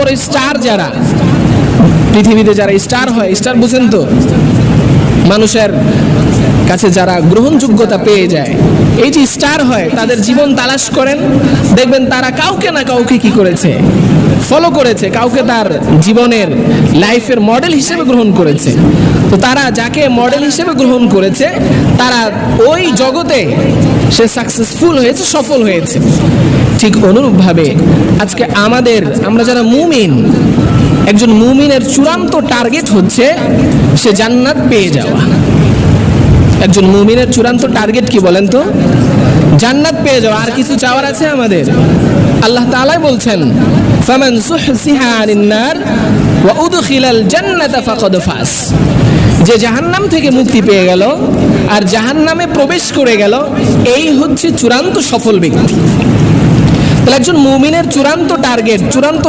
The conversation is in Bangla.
বড় স্টার যারা পৃথিবীতে, যারা স্টার হয়, স্টার বুঝেন তো, মানুষের কাছে যারা গ্রহণযোগ্যতা পেয়ে যায়, এই যে স্টার হয়, তাদের জীবন তালাশ করেন, দেখবেন তারা কাউকে না কাউকে কি করেছে, ফলো করেছে, কাউকে তার জীবনের লাইফের মডেল হিসেবে গ্রহণ করেছে। তো তারা যাকে মডেল হিসেবে গ্রহণ করেছে, তারা ওই জগতে সে সাকসেসফুল হয়েছে, সফল হয়েছে। ঠিক অনুরূপভাবে আজকে আমরা যারা মুমিন, একজন মুমিনের চূড়ান্ত টার্গেট হচ্ছে সে জান্নাত পেয়ে যাওয়া। একজন মুমিনের চূড়ান্ত টার্গেট কি বলেন তো? জান্নাত পেয়ে যাওয়া। আর কিছু চাওয়ার আছে আমাদের? আল্লাহ তাআলা বলছেন, ফামান যুহসিহা আনিন নার ওয়া উদখিলাল জান্নাতা ফাকাদ ফাস। যে জাহান্নাম থেকে মুক্তি পেয়ে গেল আর জাহান্নামে প্রবেশ করে গেল, এই হচ্ছে চূড়ান্ত সফল ব্যক্তি। তাহলে একজন মুমিনের চূড়ান্ত টার্গেট, চূড়ান্ত